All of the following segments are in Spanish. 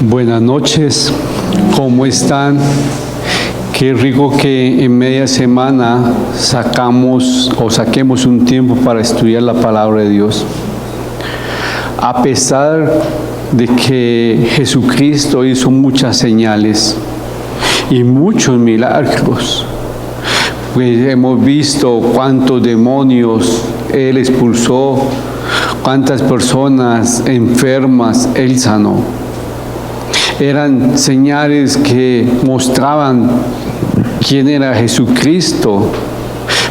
Buenas noches, ¿cómo están? Qué rico que en media semana saquemos un tiempo para estudiar la palabra de Dios. A pesar de que Jesucristo hizo muchas señales y muchos milagros, pues hemos visto cuántos demonios Él expulsó, cuántas personas enfermas Él sanó. Eran señales que mostraban quién era Jesucristo,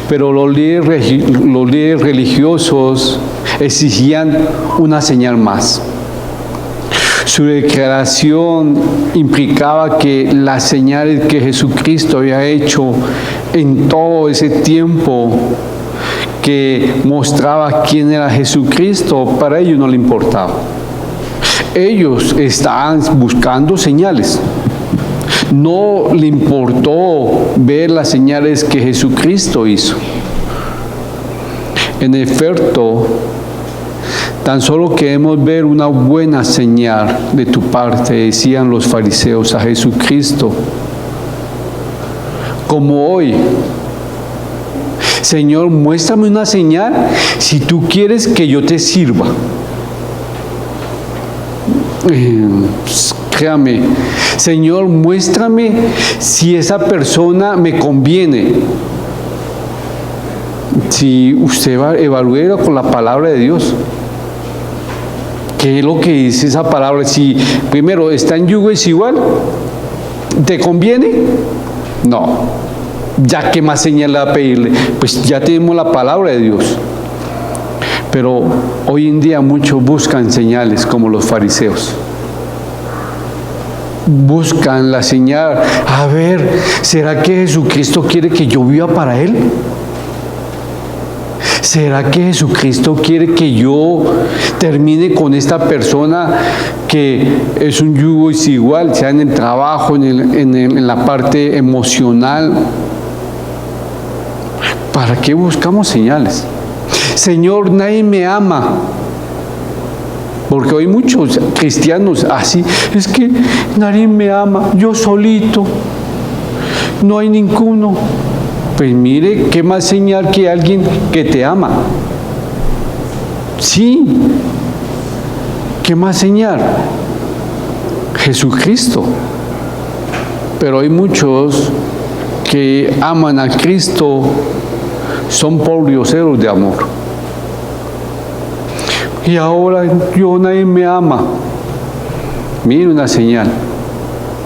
pero los líderes religiosos exigían una señal más. Su declaración implicaba que las señales que Jesucristo había hecho en todo ese tiempo, que mostraba quién era Jesucristo, para ellos no le importaba. Ellos estaban buscando señales. No le importó ver las señales que Jesucristo hizo. En efecto, tan solo queremos ver una buena señal de tu parte, decían los fariseos a Jesucristo. Como hoy, Señor, muéstrame una señal si tú quieres que yo te sirva. Créame, Señor, muéstrame si esa persona me conviene. Si usted va a evaluar con la palabra de Dios, ¿qué es lo que dice esa palabra? Si primero está en yugo es igual, ¿te conviene? No. Ya qué más señal a pedirle, pues ya tenemos la palabra de Dios. Pero hoy en día muchos buscan señales como los fariseos. Buscan la señal. A ver, ¿será que Jesucristo quiere que yo viva para Él? ¿Será que Jesucristo quiere que yo termine con esta persona que es un yugo desigual, sea en el trabajo, en la parte emocional? ¿Para qué buscamos señales? Señor, nadie me ama. Porque hoy muchos cristianos así, es que nadie me ama, yo solito, no hay ninguno. Pues mire, qué más señal que alguien que te ama. Sí, qué más señal. Jesucristo. Pero hay muchos que aman a Cristo, son pobrioseros de amor. Y ahora nadie me ama. Mire una señal.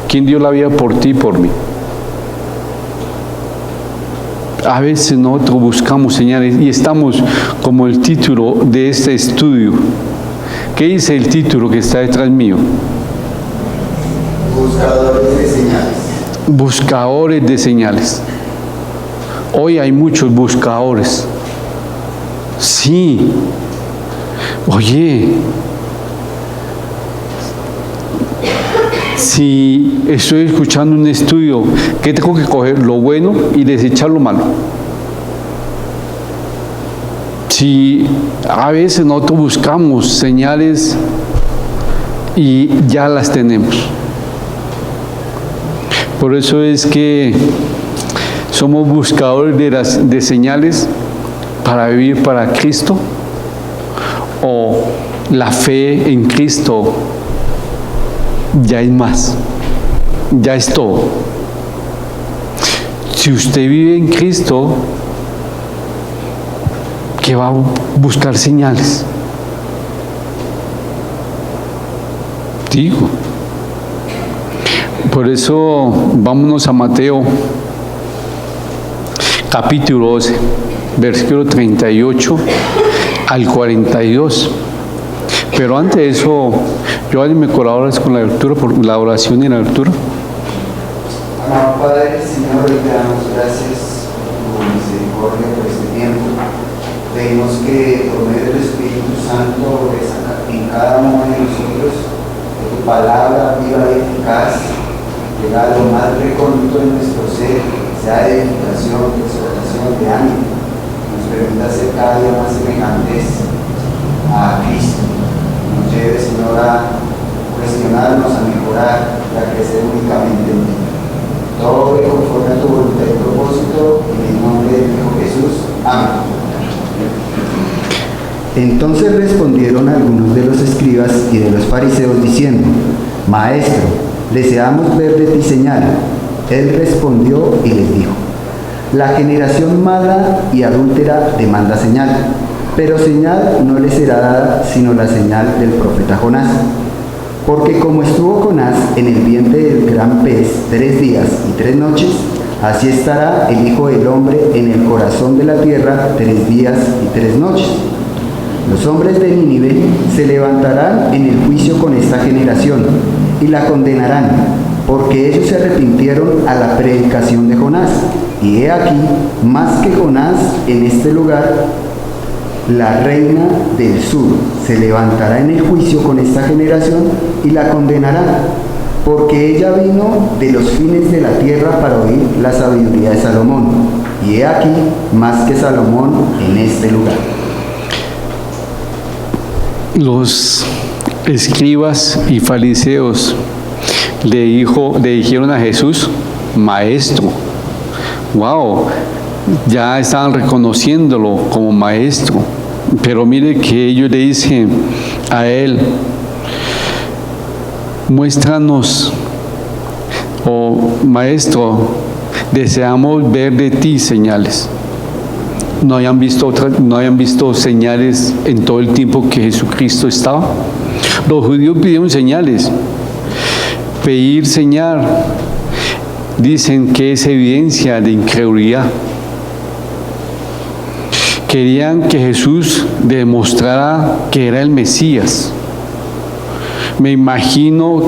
¿Quién dio la vida por ti y por mí? A veces nosotros buscamos señales y estamos como el título de este estudio. ¿Qué dice el título que está detrás mío? Buscadores de señales. Buscadores de señales. Hoy hay muchos buscadores. Sí. Oye, si estoy escuchando un estudio, ¿qué tengo que coger? Lo bueno y desechar lo malo. Si a veces nosotros buscamos señales y ya las tenemos. Por eso es que somos buscadores de señales para vivir para Cristo, o la fe en Cristo ya es más, ya es todo. Si usted vive en Cristo, ¿qué va a buscar señales? Digo. Por eso vámonos a Mateo capítulo 12, versículo 38 al 42. Pero antes de eso, Joan, ¿me colaboras con la lectura, por la oración y la lectura? Amado Padre, Señor, te damos gracias por tu misericordia por este tiempo. Pedimos que por medio del Espíritu Santo en cada uno de nosotros, que tu palabra viva y eficaz, llegue a lo más recóndito de nuestro ser, sea de edificación, de exhortación, de ánimo, nos permita ser cada día más semejantes a Cristo. Nos lleve, Señor, a cuestionarnos, a mejorar orar y a crecer únicamente en ti. Todo conforme a tu voluntad y propósito, en el nombre del Hijo Jesús. Amén. Entonces respondieron algunos de los escribas y de los fariseos diciendo: Maestro, deseamos ver de ti señal. Él respondió y les dijo: La generación mala y adúltera demanda señal, pero señal no les será dada sino la señal del profeta Jonás. Porque como estuvo Jonás en el vientre del gran pez 3 días y 3 noches, así estará el Hijo del Hombre en el corazón de la tierra 3 días y 3 noches. Los hombres de Nínive se levantarán en el juicio con esta generación y la condenarán, porque ellos se arrepintieron a la predicación de Jonás. Y he aquí, más que Jonás en este lugar, la reina del sur se levantará en el juicio con esta generación y la condenará, porque ella vino de los fines de la tierra para oír la sabiduría de Salomón. Y he aquí, más que Salomón en este lugar. Los escribas y fariseos le dijeron a Jesús: Maestro. Wow, ya estaban reconociéndolo como maestro. Pero mire que ellos le dicen a él: muéstranos, maestro, deseamos ver de ti señales. No habían visto señales en todo el tiempo que Jesucristo estaba. Los judíos pidieron señales. Pedir señal, dicen que es evidencia de incredulidad. Querían que Jesús demostrara que era el Mesías. Me imagino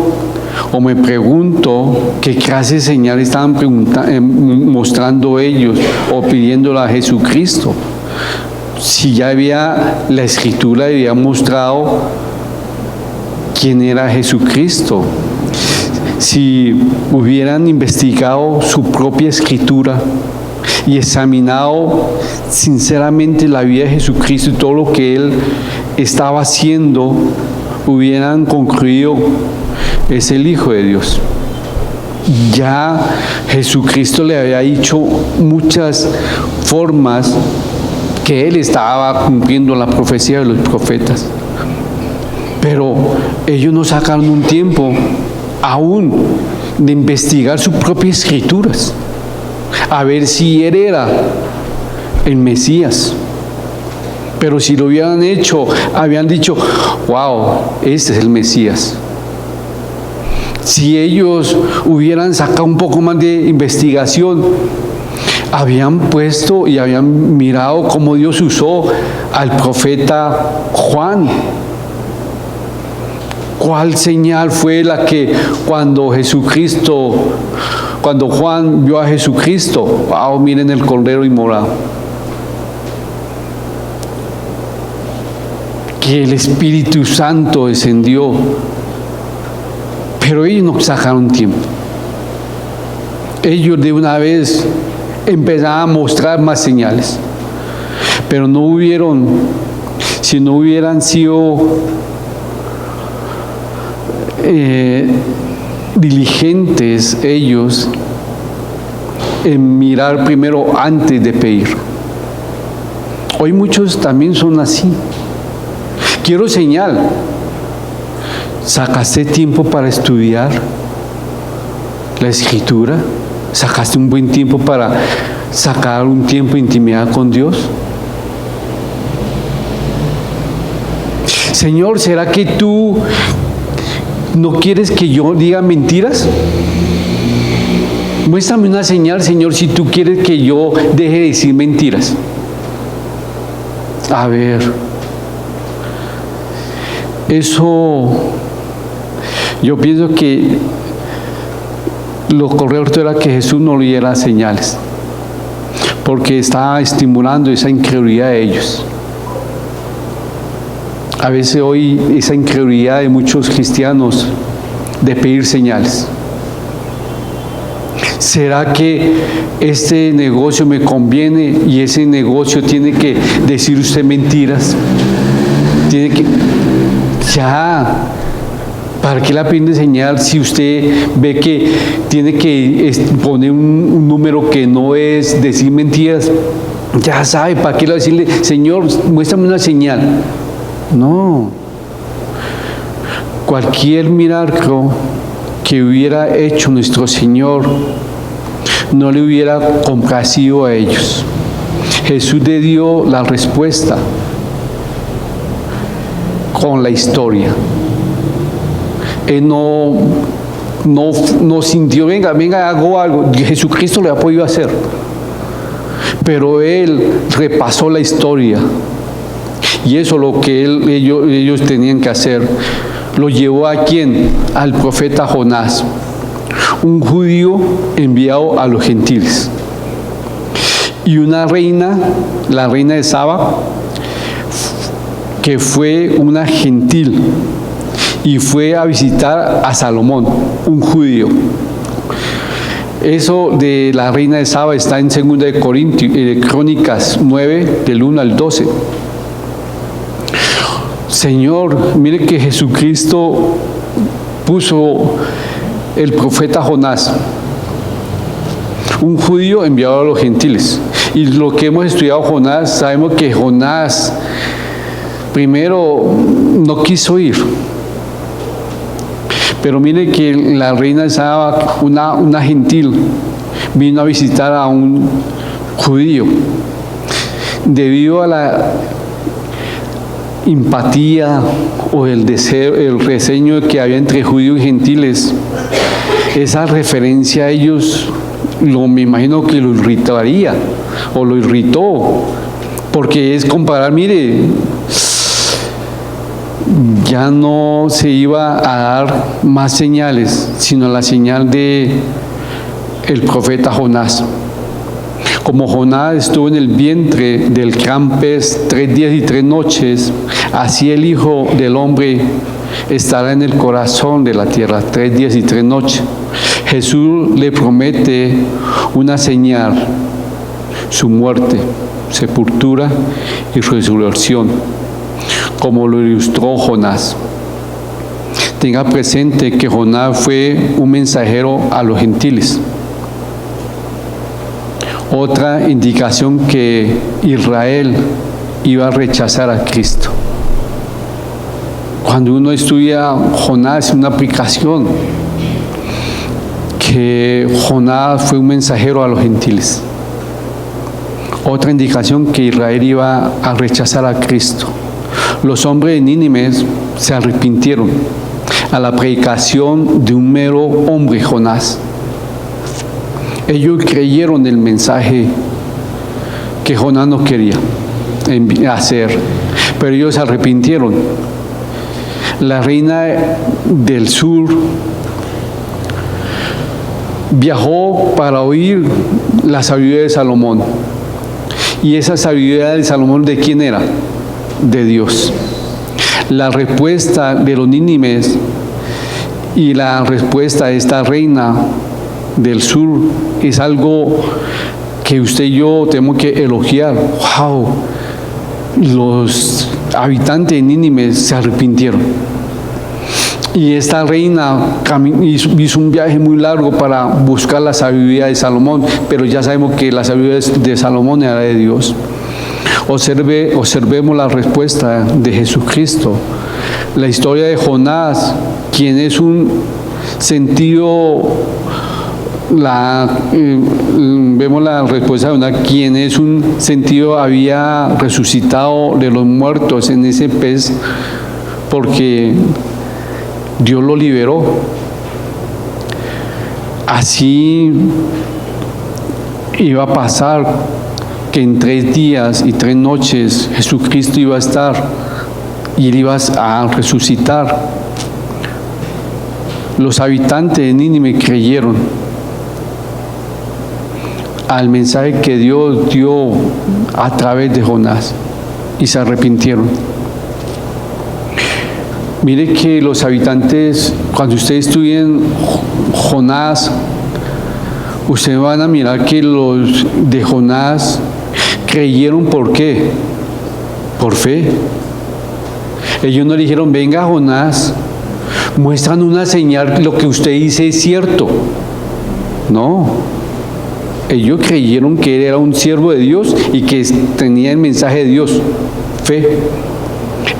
o me pregunto qué clase de señales estaban mostrando ellos o pidiéndole a Jesucristo. Si ya la Escritura había mostrado quién era Jesucristo. Si hubieran investigado su propia Escritura y examinado sinceramente la vida de Jesucristo y todo lo que Él estaba haciendo, hubieran concluido: es el Hijo de Dios. Ya Jesucristo le había dicho muchas formas que Él estaba cumpliendo la profecía de los profetas. Pero ellos no sacaron un tiempo aún de investigar sus propias escrituras, a ver si Él era el Mesías. Pero si lo hubieran hecho, habían dicho: wow, este es el Mesías. Si ellos hubieran sacado un poco más de investigación, habían puesto y habían mirado cómo Dios usó al profeta Juan. ¿Cuál señal fue la que cuando Juan vio a Jesucristo? Wow, miren el cordero inmolado. Que el Espíritu Santo descendió. Pero ellos no sacaron tiempo. Ellos de una vez empezaron a mostrar más señales. Pero si no hubieran sido diligentes ellos en mirar primero antes de pedir. Hoy muchos también son así. Quiero señal. ¿Sacaste tiempo para estudiar la Escritura? ¿Sacaste un buen tiempo para sacar un tiempo de intimidad con Dios? Señor, ¿será que tú no quieres que yo diga mentiras? Muéstrame una señal, Señor, si tú quieres que yo deje de decir mentiras. A ver, eso, yo pienso que lo correcto era que Jesús no le diera señales, porque estaba estimulando esa incredulidad de ellos. A veces hoy esa incredulidad de muchos cristianos de pedir señales. ¿Será que este negocio me conviene y ese negocio tiene que decir usted mentiras? Tiene que... Ya, ¿Para qué la pide señal si usted ve que tiene que poner un número que no es, decir mentiras? Ya sabe, ¿para qué le va a decirle, Señor, muéstrame una señal? No. Cualquier milagro que hubiera hecho nuestro Señor no le hubiera complacido a ellos. Jesús le dio la respuesta con la historia. Él no sintió, venga, hago algo. Jesucristo lo ha podido hacer. Pero Él repasó la historia. Y eso es lo que ellos tenían que hacer. Lo llevó ¿a quién? Al profeta Jonás, un judío enviado a los gentiles. Y una reina, la reina de Saba, que fue una gentil, y fue a visitar a Salomón, un judío. Eso de la reina de Saba está en 2 de Crónicas 9, del 1 al 12. Señor, mire que Jesucristo puso el profeta Jonás, un judío enviado a los gentiles. Y lo que hemos estudiado Jonás, sabemos que Jonás primero no quiso ir. Pero mire que la reina de Saba, una gentil, vino a visitar a un judío. Debido a la empatía o el deseo, el reseño que había entre judíos y gentiles, esa referencia a ellos, me imagino que lo irritaría o lo irritó, porque es comparar, mire, ya no se iba a dar más señales, sino la señal de el profeta Jonás. Como Jonás estuvo en el vientre del gran pez 3 días y 3 noches, así el Hijo del Hombre estará en el corazón de la tierra 3 días y 3 noches. Jesús le promete una señal, su muerte, sepultura y resurrección, como lo ilustró Jonás. Tenga presente que Jonás fue un mensajero a los gentiles. Otra indicación que Israel iba a rechazar a Cristo. Cuando uno estudia Jonás, una aplicación que Jonás fue un mensajero a los gentiles. Otra indicación que Israel iba a rechazar a Cristo. Los hombres de Nínive se arrepintieron a la predicación de un mero hombre, Jonás. Ellos creyeron el mensaje que Jonás no quería hacer, pero ellos se arrepintieron. La reina del sur viajó para oír la sabiduría de Salomón. ¿Y esa sabiduría de Salomón de quién era? De Dios. La respuesta de los nínives y la respuesta de esta reina del sur es algo que usted y yo tenemos que elogiar. ¡Wow! Los habitantes de Nínive se arrepintieron. Y esta reina hizo un viaje muy largo para buscar la sabiduría de Salomón, pero ya sabemos que la sabiduría de Salomón era de Dios. Observemos la respuesta de Jesucristo. La historia de Jonás, quien es un sentido, vemos la respuesta de Jonás, quien es un sentido había resucitado de los muertos en ese pez, porque Dios lo liberó. Así iba a pasar que en 3 días y 3 noches Jesucristo iba a estar y él iba a resucitar. Los habitantes de Nínive creyeron al mensaje que Dios dio a través de Jonás y se arrepintieron. Mire que los habitantes, cuando ustedes estudien Jonás, ustedes van a mirar que los de Jonás creyeron. ¿Por qué? Por fe. Ellos no le dijeron, venga Jonás, muestran una señal, lo que usted dice es cierto. No, ellos creyeron que él era un siervo de Dios y que tenía el mensaje de Dios, fe.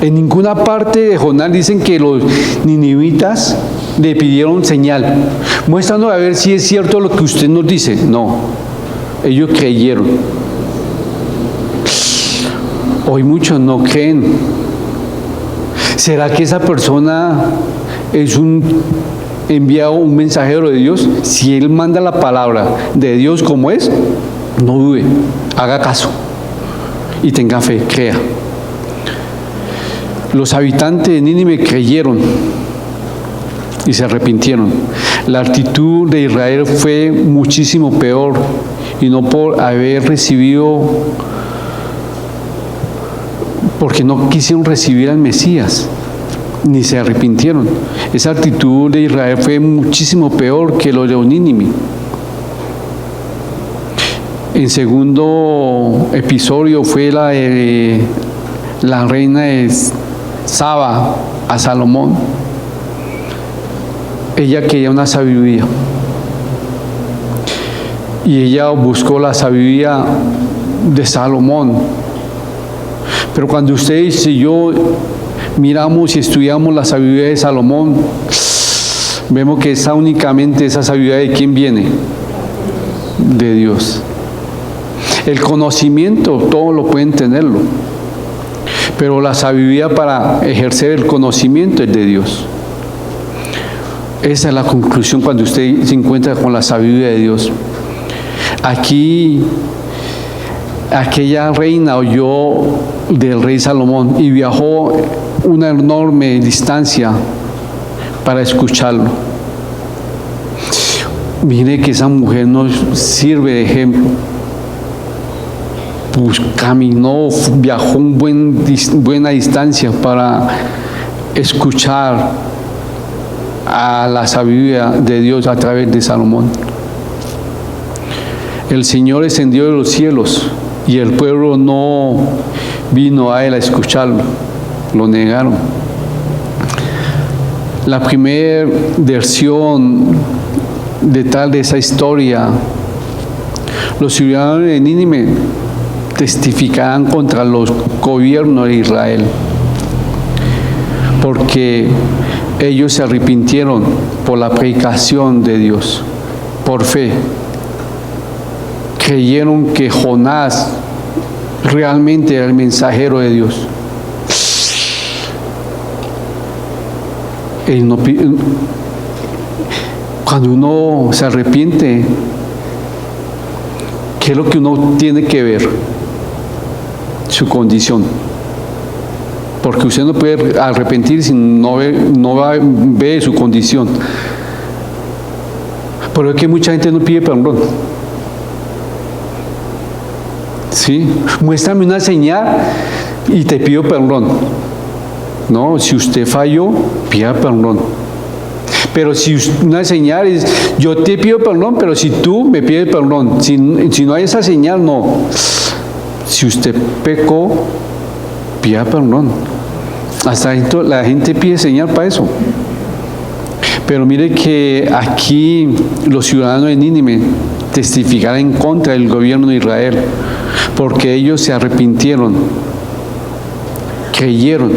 En ninguna parte de Jonás dicen que los ninivitas le pidieron señal. Muéstranos a ver si es cierto lo que usted nos dice. No, ellos creyeron. Hoy muchos no creen. ¿Será que esa persona es un enviado, un mensajero de Dios? Si él manda la palabra de Dios como es, no dude, haga caso y tenga fe, crea. Los habitantes de Nínive creyeron y se arrepintieron. La actitud de Israel fue muchísimo peor, y no por haber recibido, porque no quisieron recibir al Mesías, ni se arrepintieron. Esa actitud de Israel fue muchísimo peor que lo de Nínive. En segundo episodio fue la de la reina de Saba a Salomón. Ella quería una sabiduría y ella buscó la sabiduría de Salomón. Pero cuando ustedes y yo miramos y estudiamos la sabiduría de Salomón, vemos que únicamente esa sabiduría, ¿de quién viene? De Dios. El conocimiento, todos lo pueden tenerlo, pero la sabiduría para ejercer el conocimiento es de Dios. Esa es la conclusión cuando usted se encuentra con la sabiduría de Dios. Aquí, aquella reina oyó del rey Salomón y viajó una enorme distancia para escucharlo. Mire que esa mujer nos sirve de ejemplo. Pues caminó, viajó buena distancia para escuchar a la sabiduría de Dios a través de Salomón. El Señor descendió de los cielos y el pueblo no vino a él a escucharlo, lo negaron. La primera versión de esa historia, los ciudadanos de Nínive testificarán contra los gobiernos de Israel, porque ellos se arrepintieron por la predicación de Dios, por fe. Creyeron que Jonás realmente era el mensajero de Dios. Cuando uno se arrepiente, ¿qué es lo que uno tiene que ver? Su condición. Porque usted no puede arrepentir si no ve su condición. Pero es que mucha gente no pide perdón. ¿Sí? Muéstrame una señal y te pido perdón. No, si usted falló, pida perdón. Pero si una señal es, yo te pido perdón, pero si tú me pides perdón, si no hay esa señal, no. Si usted pecó, pida perdón. Hasta la gente pide señal para eso. Pero mire que aquí los ciudadanos de Nínive testificaron en contra del gobierno de Israel, porque ellos se arrepintieron, creyeron.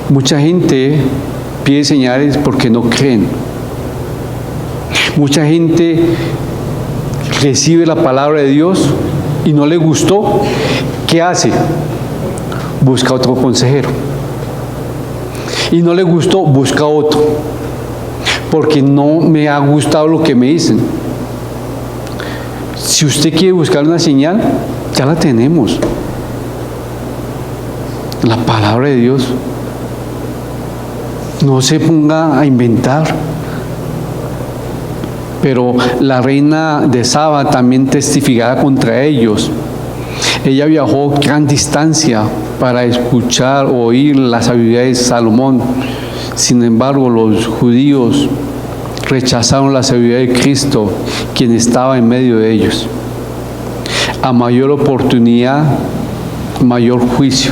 Mucha gente pide señales porque no creen. Mucha gente recibe la palabra de Dios y no le gustó. ¿Qué hace? Busca otro consejero. Y no le gustó, busca otro. Porque no me ha gustado lo que me dicen. Si usted quiere buscar una señal, ya la tenemos. La palabra de Dios. No se ponga a inventar. Pero la reina de Saba también testificaba contra ellos. Ella viajó gran distancia para escuchar o oír la sabiduría de Salomón. Sin embargo, los judíos rechazaron la sabiduría de Cristo, quien estaba en medio de ellos. A mayor oportunidad, mayor juicio.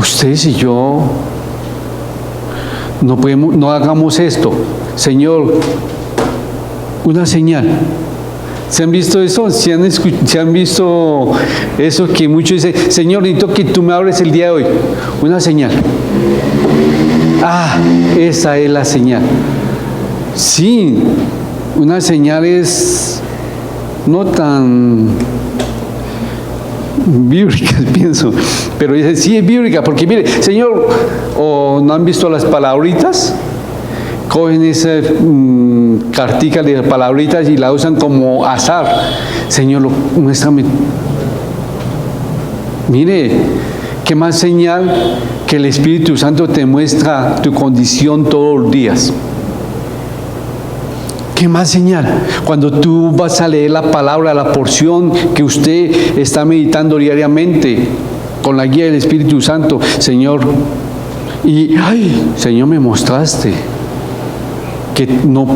ustedes y yo no hagamos esto. Señor, una señal. ¿Se han visto eso? ¿Se han visto eso que muchos dicen, Señor, necesito que tú me hables el día de hoy? Una señal. Ah, esa es la señal. Sí, una señal es no tan bíblica, pienso, pero dice, sí es bíblica, porque mire, Señor, ¿o no han visto las palabritas? Cogen esa cartica de palabritas y la usan como azar. Señor, muéstrame. Mire, ¿qué más señal que el Espíritu Santo te muestra tu condición todos los días? ¿Qué más señal? Cuando tú vas a leer la palabra, la porción que usted está meditando diariamente con la guía del Espíritu Santo, Señor, y ay, Señor, me mostraste que no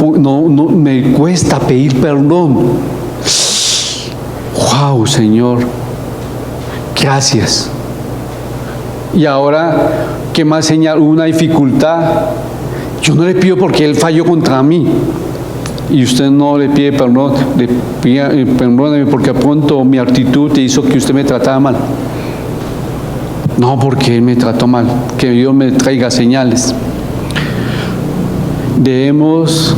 me cuesta pedir perdón. Wow, Señor, gracias. Y ahora, ¿qué más señal? Una dificultad. Yo no le pido porque Él falló contra mí. Y usted no le pide perdón, le pide perdóname porque a pronto mi actitud te hizo que usted me tratara mal. No, porque Él me trató mal. Que Dios me traiga señales. Debemos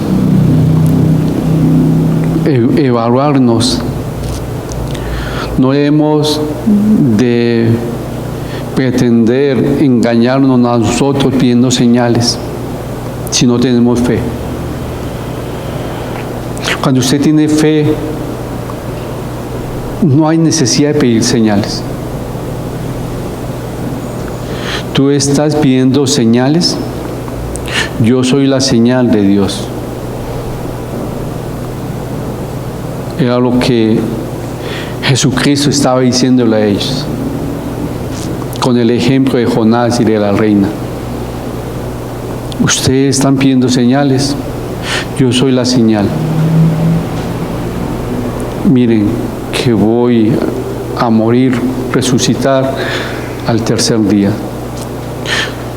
evaluarnos. No debemos de pretender engañarnos a nosotros pidiendo señales si no tenemos fe. Cuando usted tiene fe, no hay necesidad de pedir señales. Tú estás pidiendo señales. Yo soy la señal de Dios. Era lo que Jesucristo estaba diciéndole a ellos, con el ejemplo de Jonás y de la reina. Ustedes están pidiendo señales. Yo soy la señal. Miren que voy a morir, resucitar al tercer día.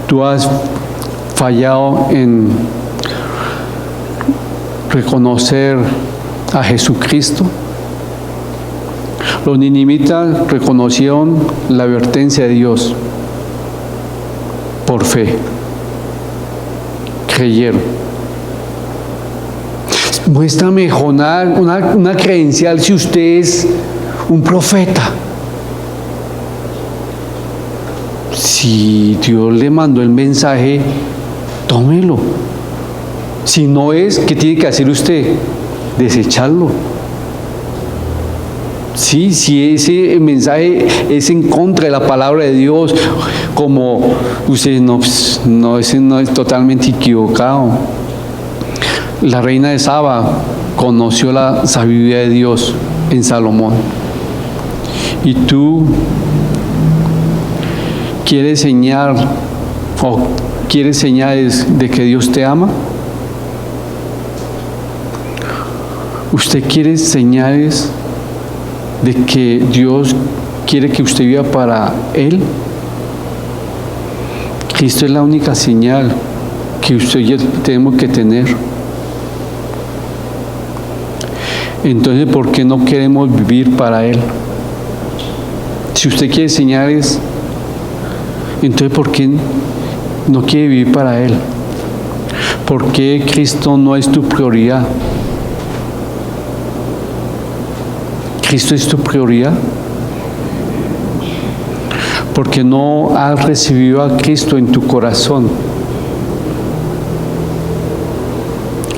Tú has fallado en reconocer a Jesucristo. Los ninivitas reconocieron la advertencia de Dios por fe. Creyeron. Muéstrame, Jonás, una credencial si usted es un profeta. Si Dios le mandó el mensaje, tómelo. Si no es, ¿qué tiene que hacer usted? Desecharlo. Sí, si ese mensaje es en contra de la palabra de Dios, como usted ese no es totalmente equivocado. La reina de Saba conoció la sabiduría de Dios en Salomón. Y tú quieres señales de que Dios te ama. ¿Usted quiere señales de que Dios quiere que usted viva para Él? Cristo es la única señal que usted y yo tenemos que tener. Entonces, ¿por qué no queremos vivir para Él? Si usted quiere señales, entonces ¿por qué no quiere vivir para Él? ¿Por qué Cristo no es tu prioridad? ¿Cristo es tu prioridad? Porque no has recibido a Cristo en tu corazón.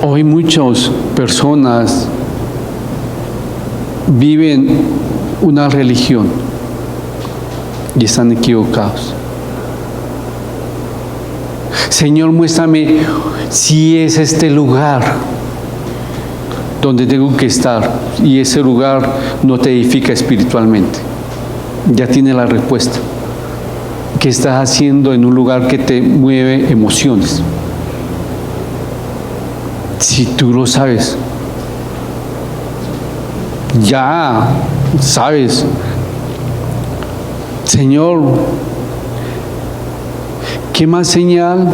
Hoy muchas personas viven una religión y están equivocados. Señor, muéstrame si es este lugar donde tengo que estar y ese lugar no te edifica espiritualmente. Ya tiene la respuesta. ¿Qué estás haciendo en un lugar que te mueve emociones? Si tú lo sabes, ya sabes, Señor, ¿Qué más señal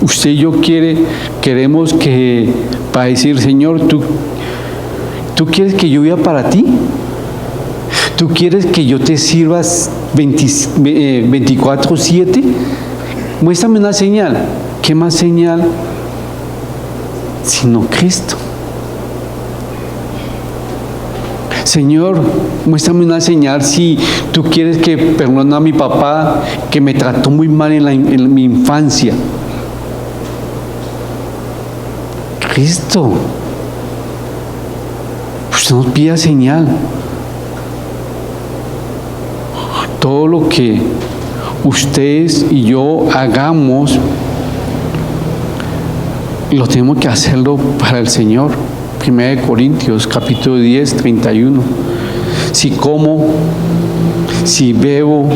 usted y yo queremos que para decir, Señor, ¿tú quieres que yo viva para ti? ¿Tú quieres que yo te sirvas 24/7? Muéstrame una señal. ¿Qué más señal sino Cristo? Señor, muéstrame una señal si tú quieres que perdone a mi papá que me trató muy mal en mi infancia. Cristo, usted nos pide señal. Todo lo que ustedes y yo hagamos, lo tenemos que hacerlo para el Señor. 1 Corintios, capítulo 10, 31. Si como, si bebo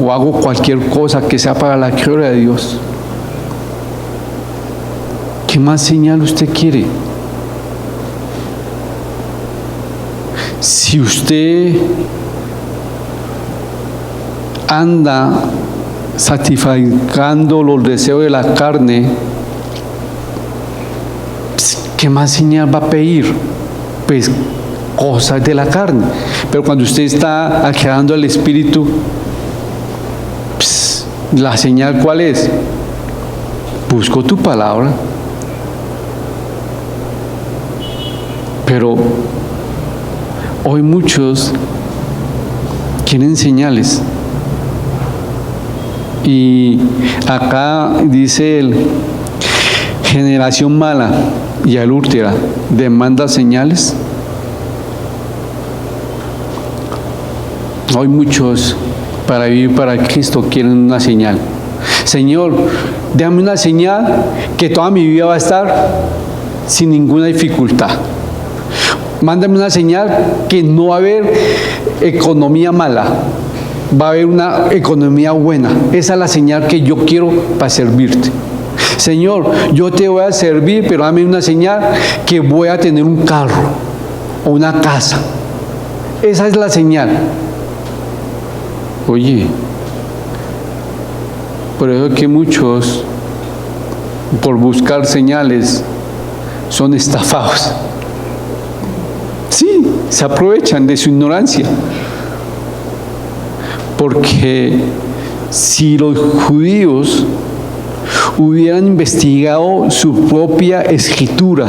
o hago cualquier cosa que sea para la gloria de Dios. ¿Qué más señal usted quiere? Si usted anda satisfacando los deseos de la carne, ¿qué más señal va a pedir? Pues cosas de la carne. Pero cuando usted está aclarando el espíritu, ¿la señal cuál es? Busco tu palabra. Pero hoy muchos quieren señales. Y acá dice el generación mala y adúltera demanda señales. Hoy muchos para vivir para Cristo quieren una señal. Señor, déjame una señal que toda mi vida va a estar sin ninguna dificultad. Mándame una señal que no va a haber economía mala, va a haber una economía buena. Esa es la señal que yo quiero para servirte. Señor, yo te voy a servir, pero dame una señal que voy a tener un carro o una casa. Esa es la señal. Oye, por eso es que muchos, por buscar señales, son estafados. Sí, se aprovechan de su ignorancia. Porque si los judíos hubieran investigado su propia escritura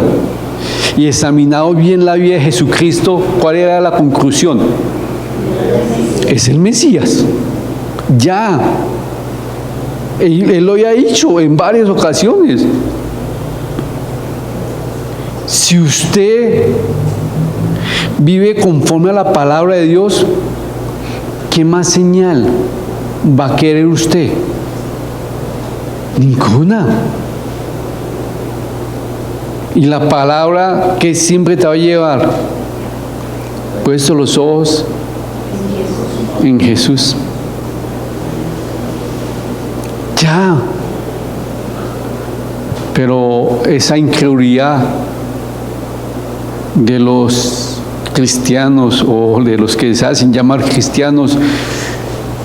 y examinado bien la vida de Jesucristo, ¿cuál era la conclusión? Es el Mesías. Ya. Él lo había dicho en varias ocasiones. Si usted vive conforme a la palabra de Dios, ¿qué más señal va a querer usted? Ninguna. Y la palabra que siempre te va a llevar, puesto los ojos en Jesús. Ya. Pero esa incredulidad de los cristianos o de los que se hacen llamar cristianos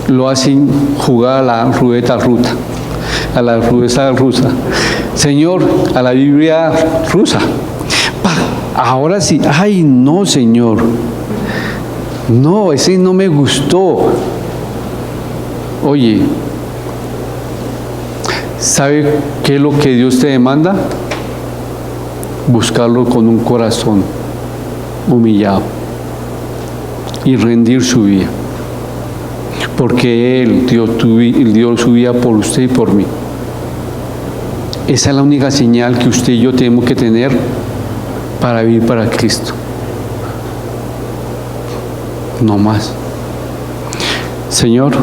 lo hacen jugar a la ruleta rusa, a la ruleta rusa. Señor, a la Biblia rusa. Ahora sí, ay no, Señor, no, ese no me gustó. Oye, ¿sabe qué es lo que Dios te demanda? Buscarlo con un corazón humillado y rendir su vida, porque Él dio su vida por usted y por mí. Esa es la única señal que usted y yo tenemos que tener para vivir para Cristo. No más. Señor,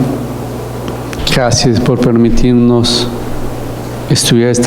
gracias por permitirnos estudiar esta